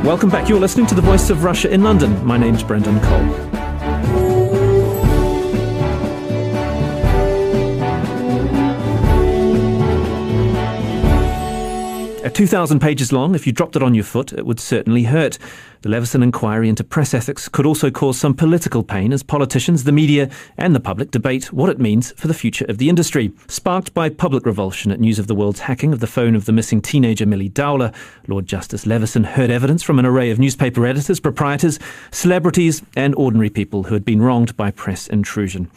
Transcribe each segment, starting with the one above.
Welcome back. You're listening to The Voice of Russia in London. My name's Brendan Cole. 2,000 pages long. If you dropped it on your foot, it would certainly hurt. The Leveson inquiry into press ethics could also cause some political pain as politicians, the media and the public debate what it means for the future of the industry. Sparked by public revulsion at news of the world's hacking of the phone of the missing teenager Millie Dowler, Lord Justice Leveson heard evidence from an array of newspaper editors, proprietors, celebrities and ordinary people who had been wronged by press intrusion.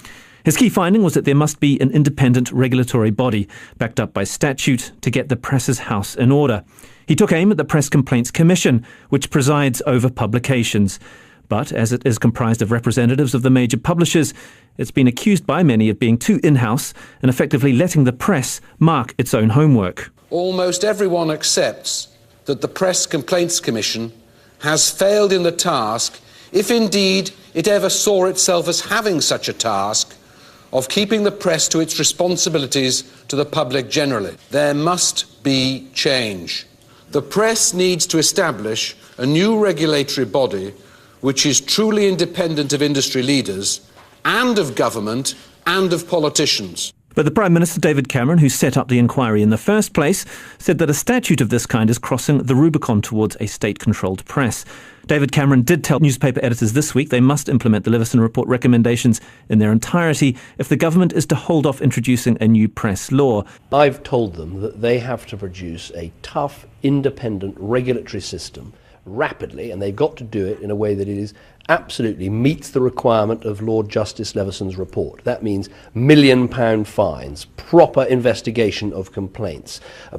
His key finding was that there must be an independent regulatory body, backed up by statute, to get the press's house in order. He took aim at the Press Complaints Commission, which presides over publications. But as it is comprised of representatives of the major publishers, it's been accused by many of being too in-house and effectively letting the press mark its own homework. Almost everyone accepts that the Press Complaints Commission has failed in the task, if indeed it ever saw itself as having such a task, of keeping the press to its responsibilities to the public generally. There must be change. The press needs to establish a new regulatory body which is truly independent of industry leaders and of government and of politicians. But the Prime Minister, David Cameron, who set up the inquiry in the first place, said that a statute of this kind is crossing the Rubicon towards a state-controlled press. David Cameron did tell newspaper editors this week they must implement the Leveson report recommendations in their entirety if the government is to hold off introducing a new press law. I've told them that they have to produce a tough, independent regulatory system rapidly, and they've got to do it in a way that it is absolutely meets the requirement of Lord Justice Leveson's report. That means £1 million fines, proper investigation of complaints,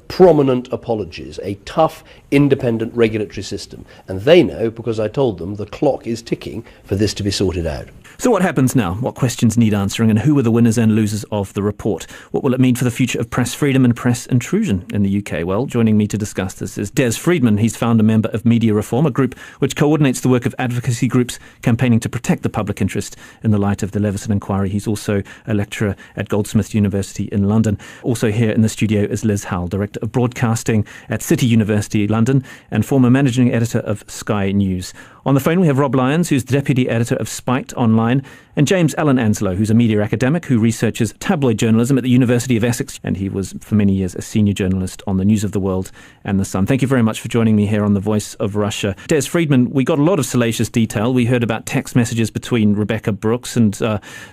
prominent apologies, a tough, independent regulatory system. And they know, because I told them, the clock is ticking for this to be sorted out. So what happens now? What questions need answering, and who are the winners and losers of the report? What will it mean for the future of press freedom and press intrusion in the UK? Well, joining me to discuss this is Des Freedman. He's founder member of Media Reform, a group which coordinates the work of advocacy groups campaigning to protect the public interest in the light of the Leveson inquiry. He's also a lecturer at Goldsmiths University in London. Also here in the studio is Liz Howell, Director of Broadcasting at City University London and former Managing Editor of Sky News. On the phone we have Rob Lyons, who's the Deputy Editor of Spiked Online, and James Allen Anslow, who's a media academic who researches tabloid journalism at the University of Essex, and he was for many years a senior journalist on the News of the World and The Sun. Thank you very much for joining me here on The Voice of Russia. Des Freedman, we got a lot of salacious detail. We heard about text messages between Rebecca Brooks and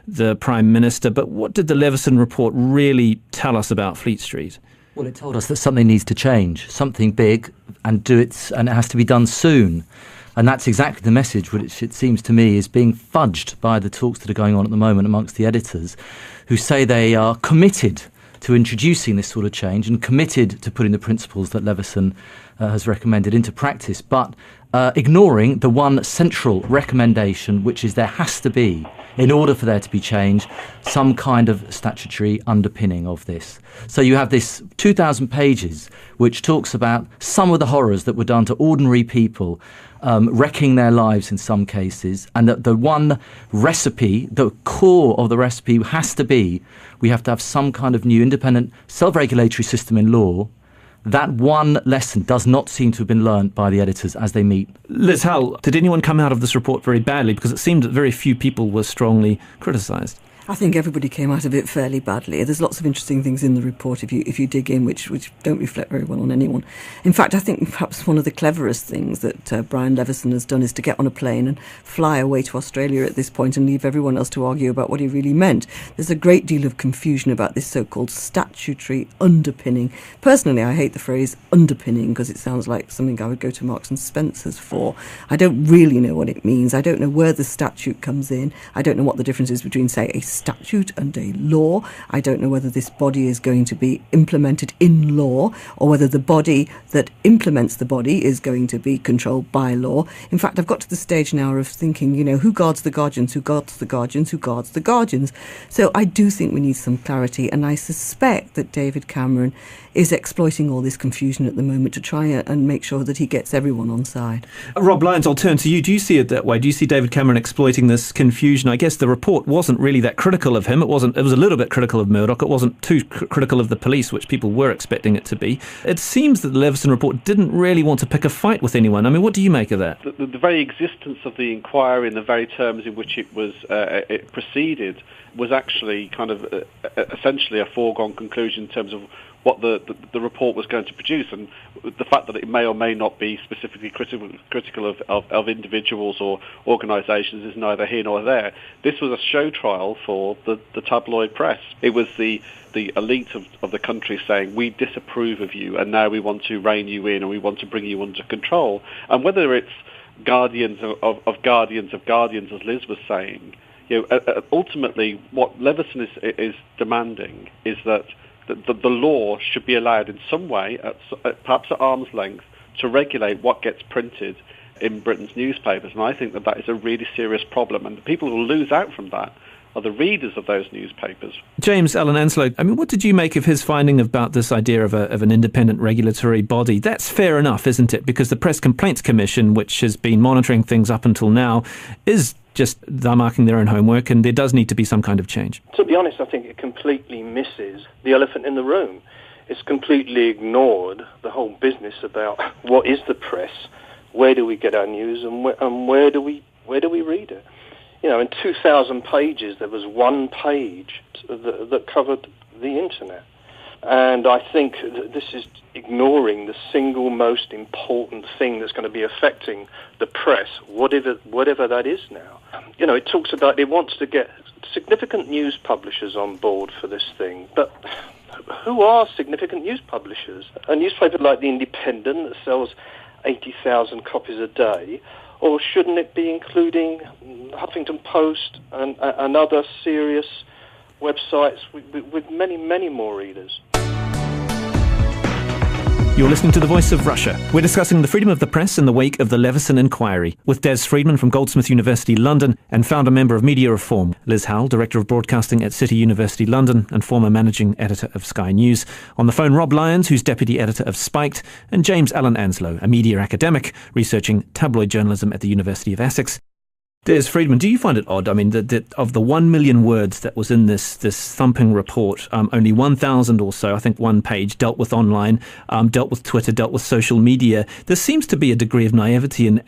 the Prime Minister, but what did the Leveson report really tell us about Fleet Street? Well, it told us that something needs to change, something big, and it has to be done soon. And that's exactly the message, which it seems to me is being fudged by the talks that are going on at the moment amongst the editors, who say they are committed to introducing this sort of change and committed to putting the principles that Leveson has recommended into practice, but ignoring the one central recommendation, which is there has to be, in order for there to be change, some kind of statutory underpinning of this. So you have this 2,000 pages which talks about some of the horrors that were done to ordinary people, wrecking their lives in some cases, and that the one recipe, the core of the recipe has to be, we have to have some kind of new independent self-regulatory system in law. That one lesson does not seem to have been learnt by the editors as they meet. Liz Howell, did anyone come out of this report very badly? Because it seemed that very few people were strongly criticised. I think everybody came out of it fairly badly. There's lots of interesting things in the report if you dig in, which don't reflect very well on anyone. In fact, I think perhaps one of the cleverest things that Brian Leveson has done is to get on a plane and fly away to Australia at this point and leave everyone else to argue about what he really meant. There's a great deal of confusion about this so-called statutory underpinning. Personally, I hate the phrase underpinning because it sounds like something I would go to Marks and Spencer's for. I don't really know what it means. I don't know where the statute comes in. I don't know what the difference is between, say, a statute and a law. I don't know whether this body is going to be implemented in law or whether the body that implements the body is going to be controlled by law. In fact, I've got to the stage now of thinking, who guards the guardians, who guards the guardians, who guards the guardians. So I do think we need some clarity, and I suspect that David Cameron is exploiting all this confusion at the moment to try and make sure that he gets everyone on side. Rob Lyons, I'll turn to you. Do you see it that way? Do you see David Cameron exploiting this confusion? I guess the report wasn't really that critical of him. It was a little bit critical of Murdoch. It wasn't too critical of the police, which people were expecting it to be. It seems that the Leveson report didn't really want to pick a fight with anyone. I mean, what do you make of that? The very existence of the inquiry and the very terms in which it proceeded was actually kind of essentially a foregone conclusion in terms of what the report was going to produce, and the fact that it may or may not be specifically critical of individuals or organisations is neither here nor there. This was a show trial for the tabloid press. It was the elite of the country saying, we disapprove of you and now we want to rein you in and we want to bring you under control. And whether it's guardians of guardians of guardians, as Liz was saying, ultimately what Leveson is demanding is that the law should be allowed in some way, perhaps at arm's length, to regulate what gets printed in Britain's newspapers. And I think that is a really serious problem. And the people who lose out from that are the readers of those newspapers. James Alan Anslow, I mean, what did you make of his finding about this idea of an independent regulatory body? That's fair enough, isn't it? Because the Press Complaints Commission, which has been monitoring things up until now, they're marking their own homework, and there does need to be some kind of change. To be honest, I think it completely misses the elephant in the room. It's completely ignored the whole business about what is the press, where do we get our news, and where do we read it. In 2,000 pages, there was one page that covered the internet. And I think this is ignoring the single most important thing that's going to be affecting the press, whatever that is now. It talks about it wants to get significant news publishers on board for this thing. But who are significant news publishers? A newspaper like The Independent that sells 80,000 copies a day? Or shouldn't it be including Huffington Post and other serious websites with many, many more readers? You're listening to The Voice of Russia. We're discussing the freedom of the press in the wake of the Leveson inquiry with Des Freedman from Goldsmith University, London, and founder member of Media Reform, Liz Howell, Director of Broadcasting at City University, London, and former Managing Editor of Sky News. On the phone, Rob Lyons, who's Deputy Editor of Spiked, and James Alan Anslow, a media academic researching tabloid journalism at the University of Essex. Des Freedman, do you find it odd? I mean, that of the 1 million words that was in this thumping report, only 1,000 or so, I think one page, dealt with online, dealt with Twitter, dealt with social media. There seems to be a degree of naivety in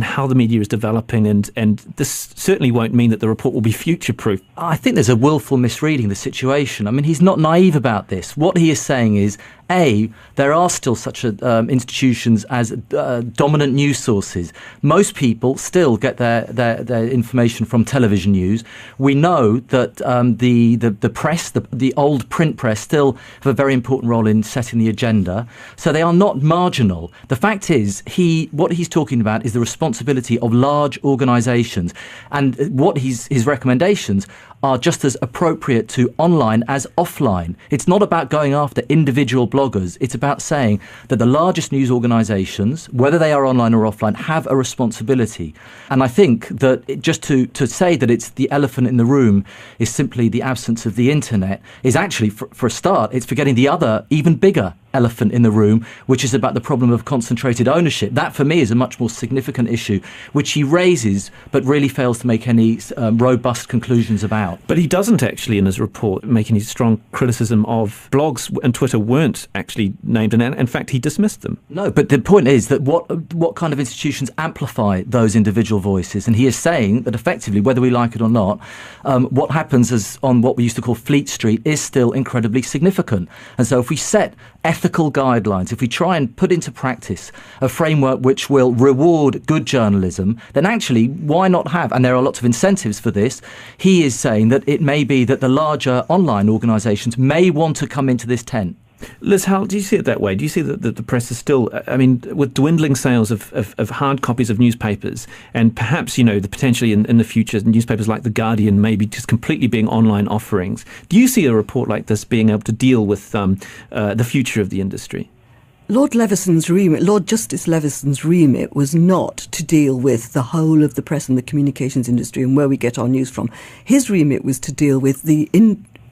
how the media is developing, and this certainly won't mean that the report will be future-proof. I think there's a willful misreading of the situation. I mean, he's not naive about this. What he is saying is, there are still such institutions as dominant news sources. Most people still get their information from television news. We know that the press, the old print press, still have a very important role in setting the agenda. So they are not marginal. The fact is, what he's talking about is the responsibility of large organisations, and what his recommendations are just as appropriate to online as offline. It's not about going after individual bloggers. It's about saying that the largest news organisations, whether they are online or offline, have a responsibility. And I think that just to say that it's the elephant in the room is simply the absence of the internet is actually, for a start, it's forgetting the other, even bigger elephant in the room, which is about the problem of concentrated ownership. That, for me, is a much more significant issue, which he raises, but really fails to make any robust conclusions about. But he doesn't actually, in his report, make any strong criticism of blogs, and Twitter weren't actually named, and in fact, he dismissed them. No, but the point is that what kind of institutions amplify those individual voices? And he is saying that effectively, whether we like it or not, what happens on what we used to call Fleet Street is still incredibly significant. And so if we set ethical guidelines, if we try and put into practice a framework which will reward good journalism, then actually why not have, and there are lots of incentives for this, he is saying that it may be that the larger online organisations may want to come into this tent. Liz, how do you see it that way? Do you see that the press is still, I mean, with dwindling sales of hard copies of newspapers, and perhaps, potentially in the future, newspapers like The Guardian maybe just completely being online offerings, do you see a report like this being able to deal with the future of the industry? Lord Justice Leveson's remit was not to deal with the whole of the press and the communications industry and where we get our news from. His remit was to deal with the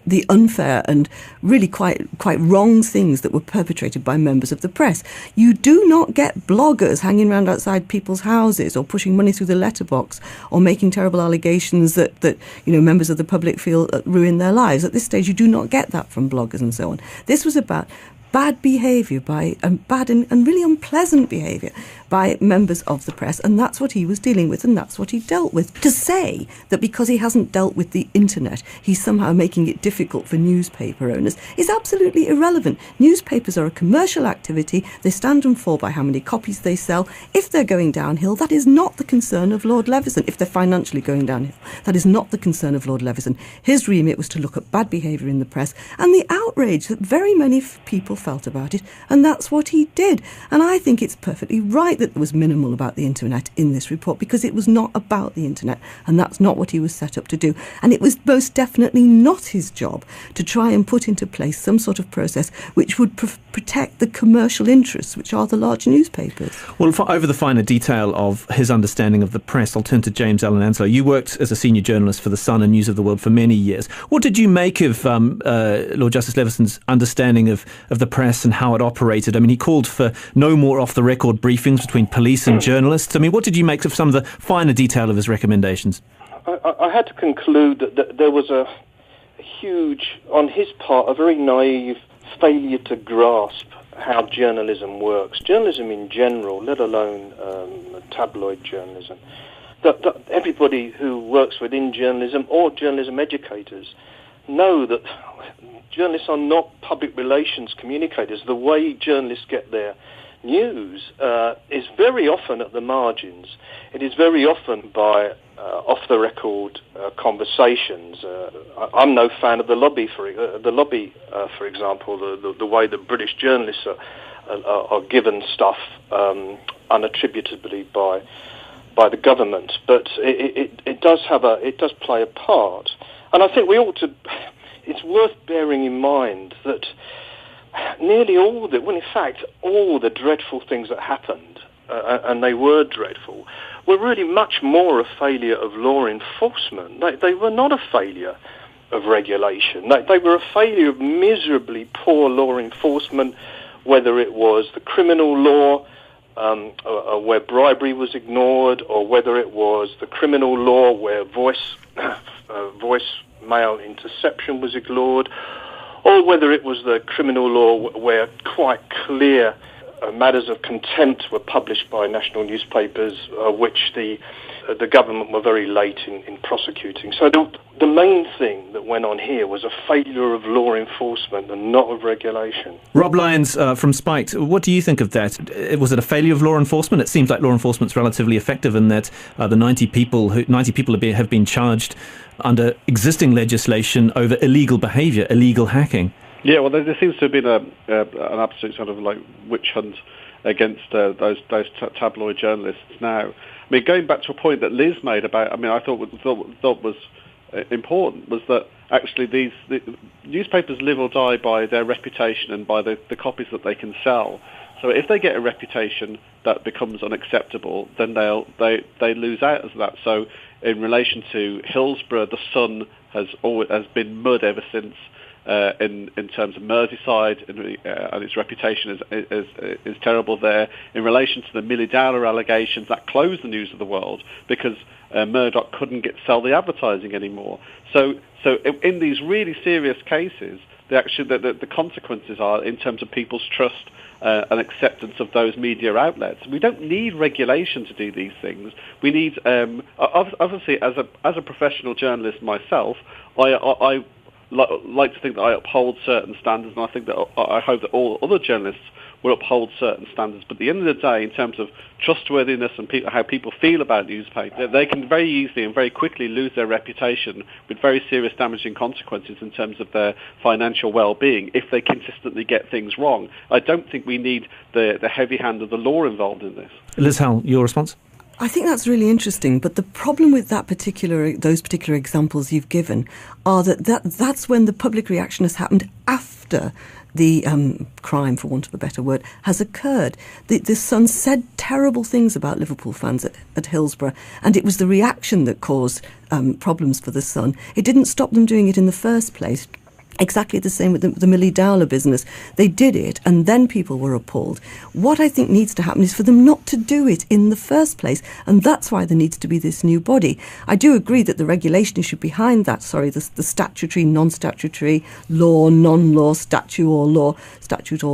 the unfair and really quite wrong things that were perpetrated by members of the press. You do not get bloggers hanging around outside people's houses or pushing money through the letterbox or making terrible allegations that members of the public feel ruin their lives. At this stage, you do not get that from bloggers and so on. This was about bad behaviour bad and really unpleasant behaviour by members of the press, and that's what he was dealing with, and that's what he dealt with. To say that because he hasn't dealt with the internet, he's somehow making it difficult for newspaper owners is absolutely irrelevant. Newspapers are a commercial activity. They stand and fall by how many copies they sell. If they're going downhill, that is not the concern of Lord Leveson. If they're financially going downhill, that is not the concern of Lord Leveson. His remit was to look at bad behaviour in the press and the outrage that very many people felt about it, and that's what he did. And I think it's perfectly right that there was minimal about the internet in this report, because it was not about the internet, and that's not what he was set up to do. And it was most definitely not his job to try and put into place some sort of process which would protect the commercial interests, which are the large newspapers. Well, over the finer detail of his understanding of the press, I'll turn to James Allen Anslow. You worked as a senior journalist for The Sun and News of the World for many years. What did you make of Lord Justice Leveson's understanding of the press and how it operated? I mean, he called for no more off-the-record briefings between police and journalists. I mean, what did you make of some of the finer detail of his recommendations? I had to conclude that there was a huge, on his part, a very naive failure to grasp how journalism works. Journalism in general, let alone tabloid journalism. That everybody who works within journalism or journalism educators know that journalists are not public relations communicators. The way journalists get their news is very often at the margins. It is very often by off-the-record conversations. I'm no fan of the lobby, for example, the way that British journalists are given stuff unattributably by the government. But it does play a part, and I think we ought to. It's worth bearing in mind that nearly all the dreadful things that happened, and they were dreadful, were really much more a failure of law enforcement. They were not a failure of regulation. They were a failure of miserably poor law enforcement, whether it was the criminal law, where bribery was ignored, or whether it was the criminal law where voicemail interception was ignored, or whether it was the criminal law where quite clear matters of contempt were published by national newspapers, which the government were very late in prosecuting. So the main thing that went on here was a failure of law enforcement and not of regulation. Rob Lyons from Spiked, what do you think of that? Was it a failure of law enforcement? It seems like law enforcement's relatively effective in that the 90 people have been charged under existing legislation over illegal behaviour, illegal hacking. Yeah, well, there seems to have been an absolute sort of like witch hunt against those tabloid journalists now. I mean, going back to a point that Liz made about, I mean, I thought was important was that actually the newspapers live or die by their reputation and by the copies that they can sell. So if they get a reputation that becomes unacceptable, then they lose out as that. So in relation to Hillsborough, the Sun has been mud ever since. In terms of Merseyside, and its reputation is terrible there. In relation to the Millie Dowler allegations, that closed the News of the World because Murdoch couldn't sell the advertising anymore. So in these really serious cases, the consequences are in terms of people's trust and acceptance of those media outlets. We don't need regulation to do these things. We need, obviously, as a professional journalist myself, I like to think that I uphold certain standards, and I think that I hope that all other journalists will uphold certain standards. But at the end of the day, in terms of trustworthiness and how people feel about newspapers, they can very easily and very quickly lose their reputation with very serious damaging consequences in terms of their financial well-being if they consistently get things wrong. I don't think we need the heavy hand of the law involved in this. Liz Howell, your response? I think that's really interesting, but the problem with those particular examples you've given are that's when the public reaction has happened after the crime, for want of a better word, has occurred. The Sun said terrible things about Liverpool fans at Hillsborough, and it was the reaction that caused problems for the Sun. It didn't stop them doing it in the first place. Exactly the same with the Millie Dowler business. They did it, and then people were appalled. What I think needs to happen is for them not to do it in the first place, and that's why there needs to be this new body. I do agree that the regulation issue behind that, the statutory, non-statutory, law, non-law, statute or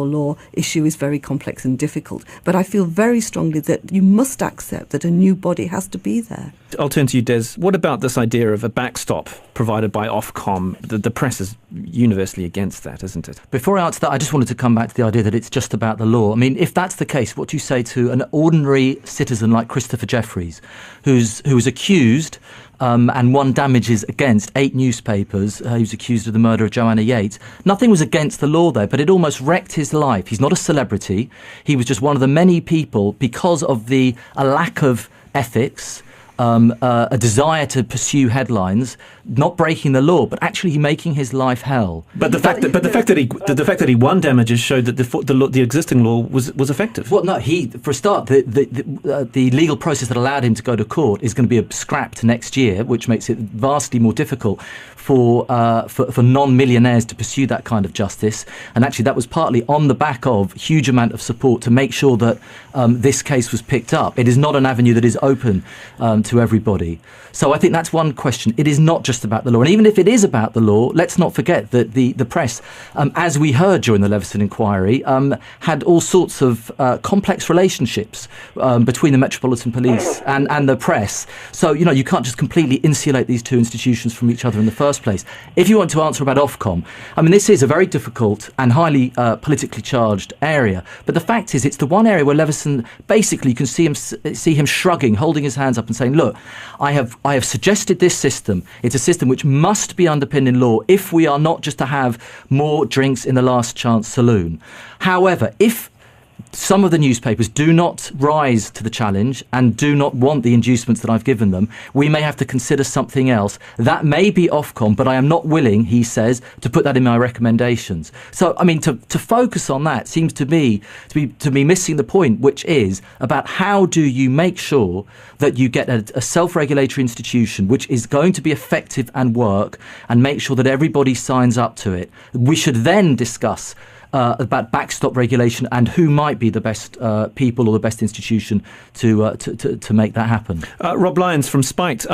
law issue is very complex and difficult. But I feel very strongly that you must accept that a new body has to be there. I'll turn to you, Des. What about this idea of a backstop provided by Ofcom? The press is universally against that, isn't it? Before I answer that, I just wanted to come back to the idea that it's just about the law. I mean, if that's the case, what do you say to an ordinary citizen like Christopher Jeffries, who was accused and won damages against 8 newspapers? He was accused of the murder of Joanna Yates. Nothing was against the law there, but it almost wrecked his life. He's not a celebrity. He was just one of the many people, because of a lack of ethics, a desire to pursue headlines, not breaking the law, but actually making his life hell. But the fact that he won damages showed that the existing law was effective. Well, no, for a start, the legal process that allowed him to go to court is going to be scrapped next year, which makes it vastly more difficult for non-millionaires to pursue that kind of justice. And actually, that was partly on the back of huge amount of support to make sure that this case was picked up. It is not an avenue that is open to everybody. So I think that's one question. It is not just about the law. And even if it is about the law, let's not forget that the press, as we heard during the Leveson inquiry, had all sorts of complex relationships between the Metropolitan Police and the press. So, you can't just completely insulate these two institutions from each other in the first place. If you want to answer about Ofcom, I mean, this is a very difficult and highly politically charged area. But the fact is, it's the one area where Leveson, basically, you can see him shrugging, holding his hands up and saying, look, I have suggested this system. It's a system which must be underpinned in law if we are not just to have more drinks in the last chance saloon. However, if some of the newspapers do not rise to the challenge and do not want the inducements that I've given them, we may have to consider something else. That may be Ofcom, but I am not willing, he says, to put that in my recommendations. So, I mean, to focus on that seems to be missing the point, which is about how do you make sure that you get a self-regulatory institution which is going to be effective and work, and make sure that everybody signs up to it. We should then discuss about backstop regulation and who might be the best people or the best institution to make that happen. Rob Lyons from Spiked.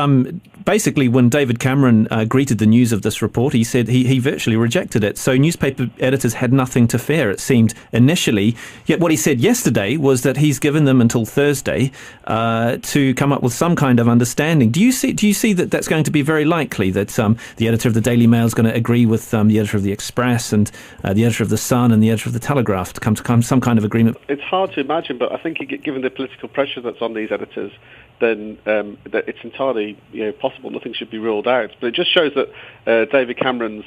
Basically, when David Cameron greeted the news of this report, he said he virtually rejected it. So newspaper editors had nothing to fear, it seemed, initially. Yet what he said yesterday was that he's given them until Thursday to come up with some kind of understanding. Do you see that that's going to be very likely, that the editor of the Daily Mail is going to agree with the editor of the Express and the editor of the Sun and the editor of the Telegraph to come to some kind of agreement? It's hard to imagine, but I think given the political pressure that's on these editors, then that it's entirely possible. Nothing should be ruled out. But it just shows that David Cameron's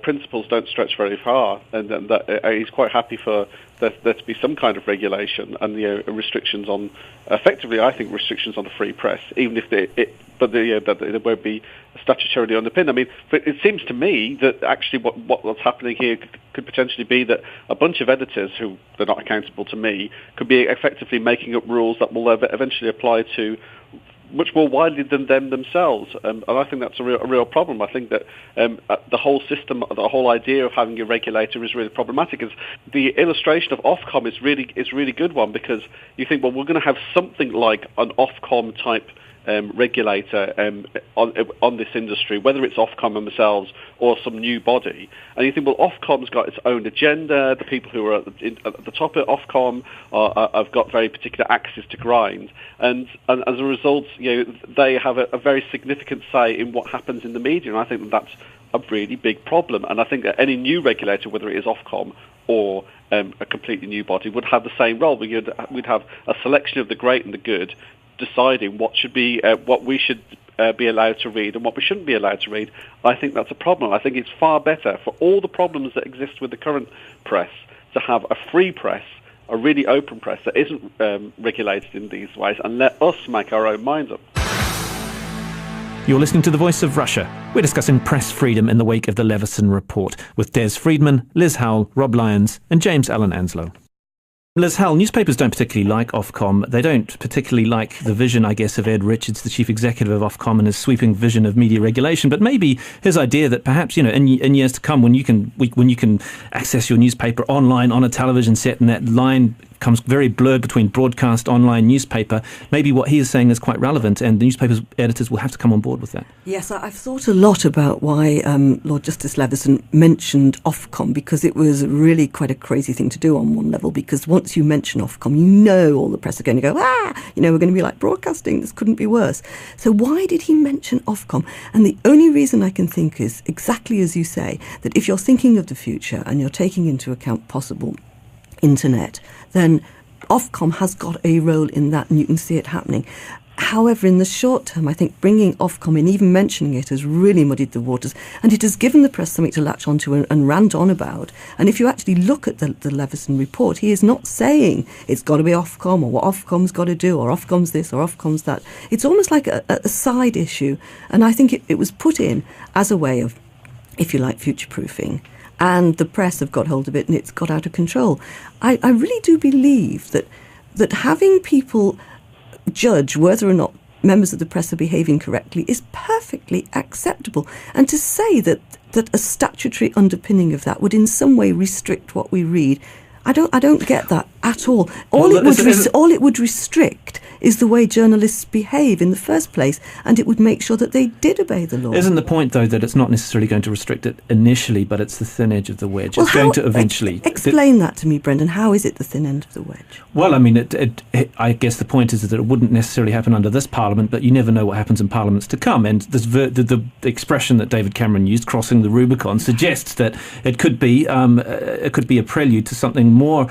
principles don't stretch very far, and that he's quite happy for there to be some kind of regulation and restrictions on, effectively, I think, restrictions on the free press, even if that it won't be statutorily underpinned. I mean, but it seems to me that actually what's happening here could potentially be that a bunch of editors, who they're not accountable to me, could be effectively making up rules that will eventually apply to much more widely than them themselves, and I think that's a real problem. I think that the whole system, the whole idea of having a regulator is really problematic. Is the illustration of Ofcom is really good one, because you think, well, we're going to have something like an Ofcom type regulator on this industry, whether it's Ofcom themselves or some new body. And you think, well, Ofcom's got its own agenda. The people who are at the top of Ofcom have got very particular axes to grind, and as a result, they have a very significant say in what happens in the media. And I think that's a really big problem. And I think that any new regulator, whether it is Ofcom or a completely new body, would have the same role. We'd have a selection of the great and the good, deciding what we should be allowed to read and what we shouldn't be allowed to read. I think that's a problem. I think it's far better, for all the problems that exist with the current press, to have a free press, a really open press that isn't regulated in these ways, and let us make our own minds up. You're listening to The Voice of Russia. We're discussing press freedom in the wake of the Leveson report with Des Freedman, Liz Howell, Rob Lyons and James Allen Anslow. Liz Howell, newspapers don't particularly like Ofcom. They don't particularly like the vision, I guess, of Ed Richards, the chief executive of Ofcom, and his sweeping vision of media regulation. But maybe his idea that perhaps, in years to come, when you can access your newspaper online on a television set, and that line comes very blurred between broadcast, online, newspaper, maybe what he is saying is quite relevant, and the newspapers' editors will have to come on board with that. Yes, I've thought a lot about why Lord Justice Leveson mentioned Ofcom, because it was really quite a crazy thing to do on one level, because once you mention Ofcom, all the press are going to go, we're going to be like broadcasting, this couldn't be worse. So why did he mention Ofcom? And the only reason I can think is exactly as you say, that if you're thinking of the future and you're taking into account possible internet, then Ofcom has got a role in that, and you can see it happening. However, in the short term, I think bringing Ofcom in, even mentioning it, has really muddied the waters, and it has given the press something to latch onto and rant on about. And if you actually look at the Leveson report, he is not saying it's got to be Ofcom, or what Ofcom's got to do, or Ofcom's this, or Ofcom's that. It's almost like a side issue, and I think it was put in as a way of, if you like, future-proofing. And the press have got hold of it, and it's got out of control. I really do believe that having people judge whether or not members of the press are behaving correctly is perfectly acceptable. And to say that a statutory underpinning of that would in some way restrict what we read, I don't get that at all. All it would restrict is the way journalists behave in the first place, and it would make sure that they did obey the law. Isn't the point, though, that it's not necessarily going to restrict it initially, but it's the thin edge of the wedge? Well, it's going to eventually... Explain that to me, Brendan. How is it the thin end of the wedge? Well, I mean, I guess the point is that it wouldn't necessarily happen under this Parliament, but you never know what happens in Parliaments to come. And the expression that David Cameron used, crossing the Rubicon, suggests that it could be a prelude to something more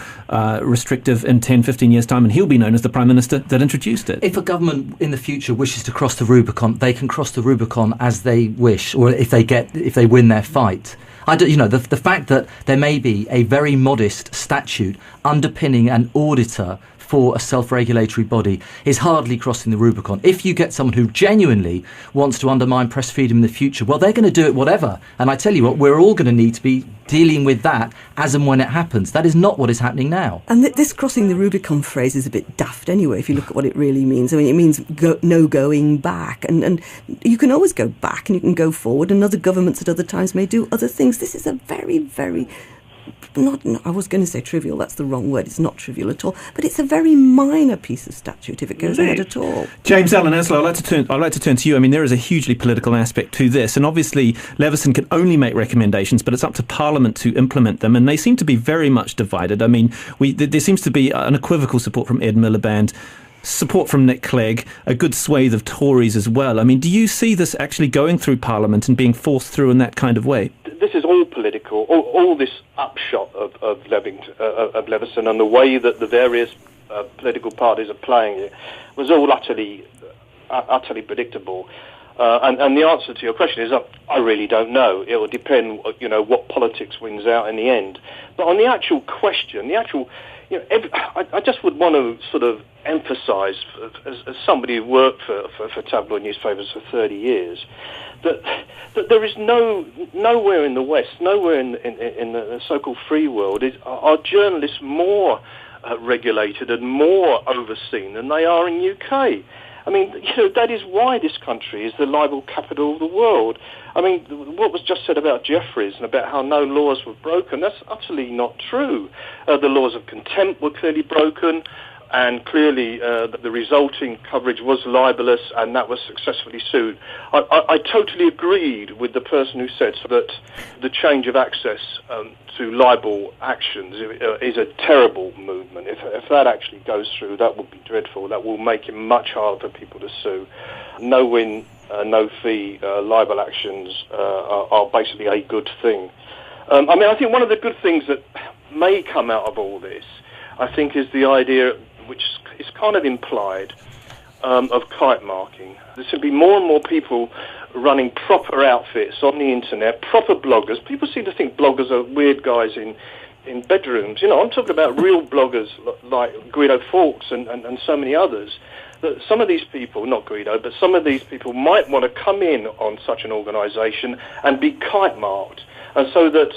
restrictive in 10, 15 years' time, and he'll be known as the Prime Minister that introduced it. If a government in the future wishes to cross the Rubicon, they can cross the Rubicon as they wish, or if they win their fight. The fact that there may be a very modest statute underpinning an auditor for a self-regulatory body is hardly crossing the Rubicon. If you get someone who genuinely wants to undermine press freedom in the future, well, they're going to do it whatever. And I tell you what, we're all going to need to be dealing with that as and when it happens. That is not what is happening now. And this crossing the Rubicon phrase is a bit daft anyway, if you look at what it really means. I mean, it means no going back. And you can always go back and you can go forward, and other governments at other times may do other things. This is a very, very... I was going to say trivial, that's the wrong word, it's not trivial at all, but it's a very minor piece of statute if it goes ahead at all. James Allen Aslow, I'd like to turn to you. I mean, there is a hugely political aspect to this, and obviously Leveson can only make recommendations, but it's up to Parliament to implement them, and they seem to be very much divided. I mean, there seems to be unequivocal support from Ed Miliband, support from Nick Clegg, a good swathe of Tories as well. I mean, do you see this actually going through Parliament and being forced through in that kind of way? This is all political. All this upshot of Leveson and the way that the various political parties are playing it was all utterly predictable. And the answer to your question is, I really don't know. It will depend, what politics wins out in the end. But on the actual question, I just would want to sort of emphasise, as somebody who worked for tabloid newspapers for 30 years, that there is nowhere in the West, nowhere in the so-called free world, are journalists more regulated and more overseen than they are in UK. I mean, that is why this country is the libel capital of the world. I mean, what was just said about Jeffries and about how no laws were broken, that's utterly not true. The laws of contempt were clearly broken, and clearly the resulting coverage was libelous, and that was successfully sued. I totally agreed with the person who said that the change of access to libel actions is a terrible movement. If that actually goes through, that would be dreadful. That will make it much harder for people to sue. No win, no fee libel actions are basically a good thing. I think one of the good things that may come out of all this, I think, is the idea, which is kind of implied, of kite marking. There's going to be more and more people running proper outfits on the internet, proper bloggers. People seem to think bloggers are weird guys in bedrooms. I'm talking about real bloggers like Guido Fawkes and so many others. That some of these people, not Guido, but some of these people might want to come in on such an organisation and be kite marked. And so that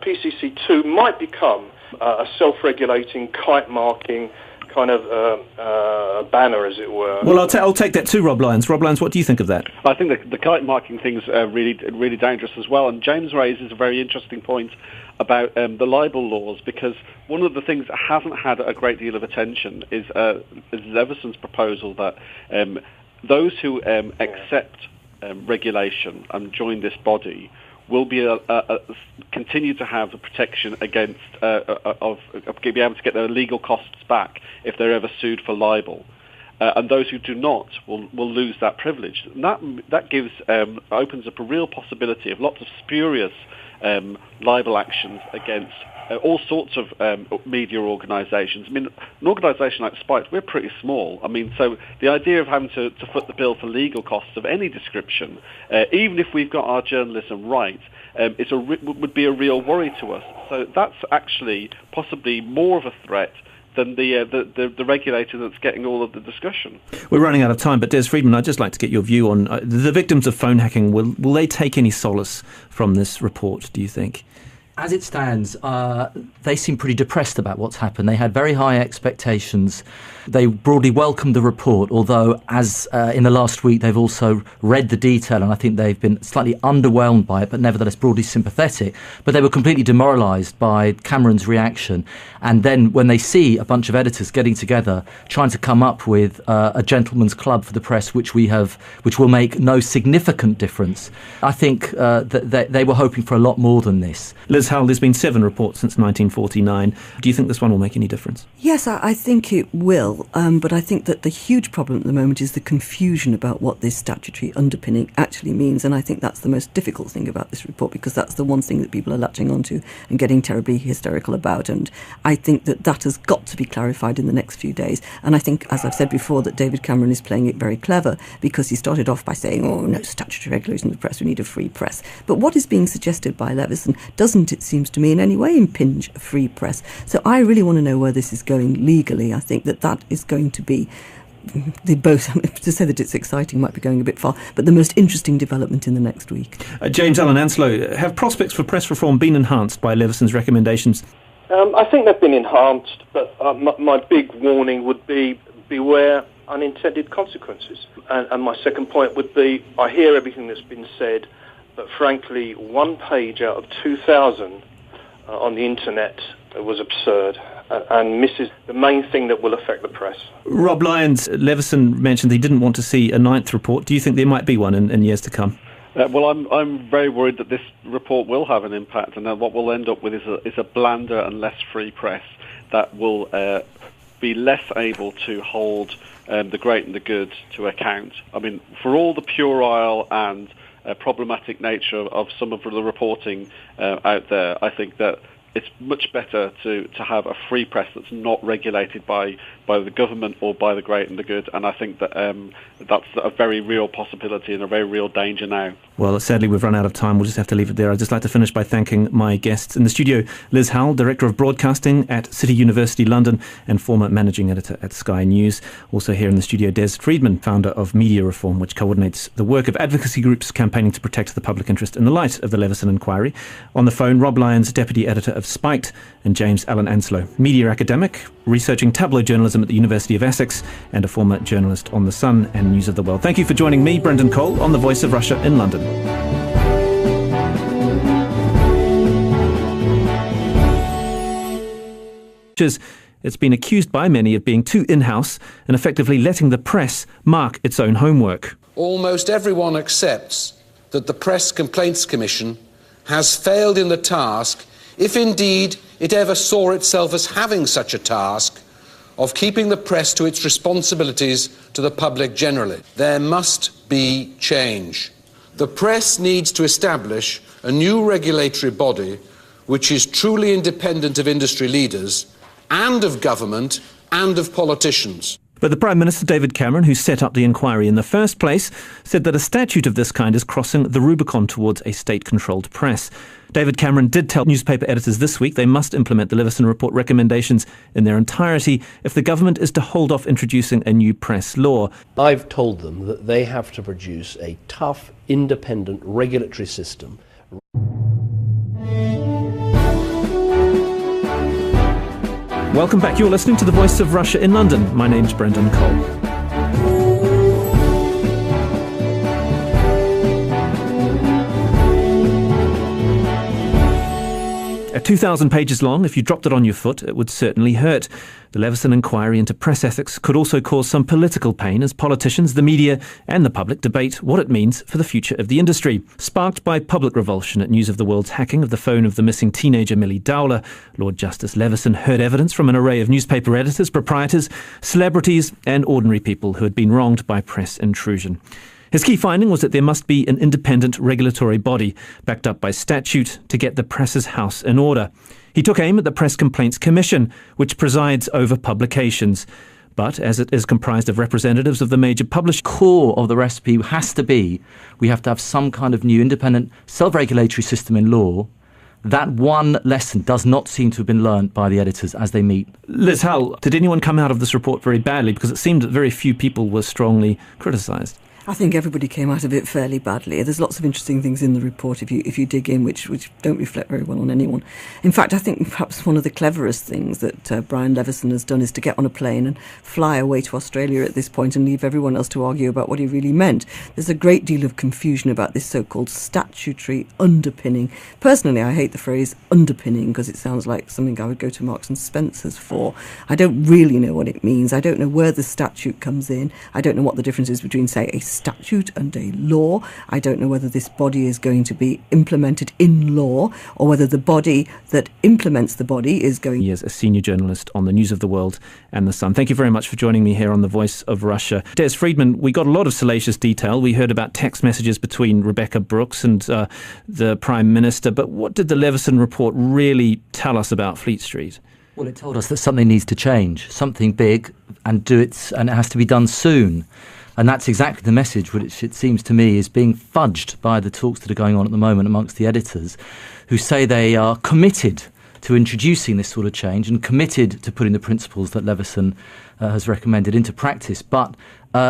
PCC2 might become a self-regulating, kite-marking kind of banner, as it were. Well, I'll take that too, Rob Lyons. Rob Lyons, what do you think of that? I think the kite marking thing's really dangerous as well. And James raises a very interesting point about the libel laws, because one of the things that hasn't had a great deal of attention is Leveson's proposal that those who accept regulation and join this body will be continue to have the protection against of being able to get their legal costs back if they're ever sued for libel, and those who do not will lose that privilege. And that gives opens up a real possibility of lots of spurious libel actions against all sorts of media organisations. I mean, an organisation like Spiked, we're pretty small. I mean, so the idea of having to foot the bill for legal costs of any description, even if we've got our journalism right, would be a real worry to us. So that's actually possibly more of a threat than the regulator that's getting all of the discussion. We're running out of time, but Des Freedman, I'd just like to get your view on the victims of phone hacking. Will they take any solace from this report, do you think? As it stands, they seem pretty depressed about what's happened. They had very high expectations. They broadly welcomed the report, although as in the last week they've also read the detail, and I think they've been slightly underwhelmed by it, but nevertheless broadly sympathetic. But they were completely demoralised by Cameron's reaction. And then when they see a bunch of editors getting together, trying to come up with a gentleman's club for the press, which will make no significant difference, I think that they were hoping for a lot more than this. Liz Howell, there's been 7 reports since 1949. Do you think this one will make any difference? Yes, I think it will, but I think that the huge problem at the moment is the confusion about what this statutory underpinning actually means, and I think that's the most difficult thing about this report, because that's the one thing that people are latching onto and getting terribly hysterical about, and I think that has got to be clarified in the next few days. And I think, as I've said before, that David Cameron is playing it very clever, because he started off by saying, oh, no statutory regulation of the press, we need a free press. But what is being suggested by Leveson doesn't, it seems to me, in any way impinge a free press. So I really want to know where this is going legally. I think that is going to be to say that it's exciting might be going a bit far, but the most interesting development in the next week. James Allen Anslow, have prospects for press reform been enhanced by Leveson's recommendations? I think they've been enhanced, but my big warning would be beware unintended consequences. And my second point would be, I hear everything that's been said, but frankly, one page out of 2,000 on the internet was absurd and misses the main thing that will affect the press. Rob Lyons, Leveson mentioned he didn't want to see a 9th report. Do you think there might be one in years to come? Well, I'm very worried that this report will have an impact, and that what we'll end up with is a blander and less free press that will be less able to hold the great and the good to account. I mean, for all the puerile and problematic nature of some of the reporting out there, I think that it's much better to have a free press that's not regulated by the government or by the great and the good, and I think that that's a very real possibility and a very real danger now. Well, sadly, we've run out of time. We'll just have to leave it there. I'd just like to finish by thanking my guests. In the studio, Liz Howell, Director of Broadcasting at City University London and former Managing Editor at Sky News. Also here in the studio, Des Freedman, founder of Media Reform, which coordinates the work of advocacy groups campaigning to protect the public interest in the light of the Leveson inquiry. On the phone, Rob Lyons, Deputy Editor of Spiked, and James Allen Anslow, media academic, researching tabloid journalism at the University of Essex, and a former journalist on The Sun and News of the World. Thank you for joining me, Brendan Cole, on The Voice of Russia in London. It's been accused by many of being too in-house and effectively letting the press mark its own homework. Almost everyone accepts that the Press Complaints Commission has failed in the task, if indeed it ever saw itself as having such a task, of keeping the press to its responsibilities to the public generally. There must be change. The press needs to establish a new regulatory body which is truly independent of industry leaders and of government and of politicians. But the Prime Minister, David Cameron, who set up the inquiry in the first place, said that a statute of this kind is crossing the Rubicon towards a state-controlled press. David Cameron did tell newspaper editors this week they must implement the Leveson report recommendations in their entirety if the government is to hold off introducing a new press law. I've told them that they have to produce a tough, independent regulatory system. Welcome back. You're listening to the Voice of Russia in London. My name's Brendan Cole. 2,000 pages long. If you dropped it on your foot, it would certainly hurt. The Leveson inquiry into press ethics could also cause some political pain as politicians, the media and the public debate what it means for the future of the industry. Sparked by public revulsion at news of the world's hacking of the phone of the missing teenager Millie Dowler, Lord Justice Leveson heard evidence from an array of newspaper editors, proprietors, celebrities and ordinary people who had been wronged by press intrusion. His key finding was that there must be an independent regulatory body, backed up by statute, to get the press's house in order. He took aim at the Press Complaints Commission, which presides over publications. But as it is comprised of representatives of the major publishers, core of the recipe has to be we have to have some kind of new independent self-regulatory system in law. That one lesson does not seem to have been learnt by the editors as they meet. Liz Hull, did anyone come out of this report very badly? Because it seemed that very few people were strongly criticised. I think everybody came out of it fairly badly. There's lots of interesting things in the report if you dig in, which don't reflect very well on anyone. In fact, I think perhaps one of the cleverest things that Brian Leveson has done is to get on a plane and fly away to Australia at this point and leave everyone else to argue about what he really meant. There's a great deal of confusion about this so-called statutory underpinning. Personally, I hate the phrase underpinning because it sounds like something I would go to Marks and Spencer's for. I don't really know what it means. I don't know where the statute comes in. I don't know what the difference is between, say, a statute and a law. I don't know whether this body is going to be implemented in law or whether the body that implements the body is going... He is a senior journalist on the News of the World and The Sun. Thank you very much for joining me here on The Voice of Russia. Des Freedman, we got a lot of salacious detail. We heard about text messages between Rebecca Brooks and the Prime Minister, but what did the Leveson report really tell us about Fleet Street? Well, it told us that something needs to change, something big, and it has to be done soon. And that's exactly the message which it seems to me is being fudged by the talks that are going on at the moment amongst the editors, who say they are committed to introducing this sort of change and committed to putting the principles that Leveson has recommended into practice, but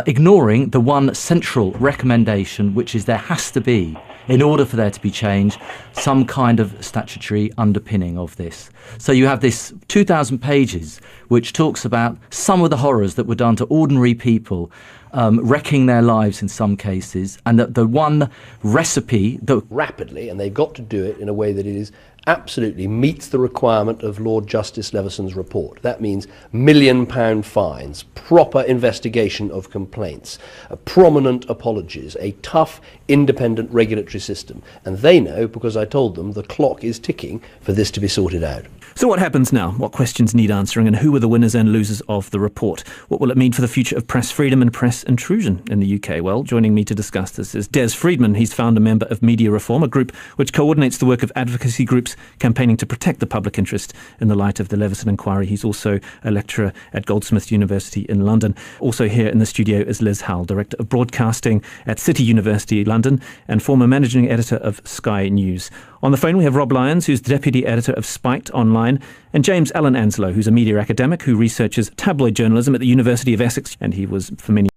ignoring the one central recommendation, which is there has to be, in order for there to be change, some kind of statutory underpinning of this. So you have this 2,000 pages which talks about some of the horrors that were done to ordinary people, wrecking their lives in some cases, and that the one recipe that rapidly, and they've got to do it in a way that it is absolutely meets the requirement of Lord Justice Leveson's report. That means £1 million fines, proper investigation of complaints, prominent apologies, a tough independent regulatory system. And they know, because I told them, the clock is ticking for this to be sorted out. So what happens now? What questions need answering, and who are the winners and losers of the report? What will it mean for the future of press freedom and press intrusion in the UK? Well, joining me to discuss this is Des Freedman. He's founder member of Media Reform, a group which coordinates the work of advocacy groups campaigning to protect the public interest in the light of the Leveson inquiry. He's also a lecturer at Goldsmiths University in London. Also here in the studio is Liz Hull, Director of Broadcasting at City University London and former Managing Editor of Sky News. On the phone we have Rob Lyons, who's the Deputy Editor of Spiked Online, and James Allen Anslow, who's a media academic who researches tabloid journalism at the University of Essex, and he was for many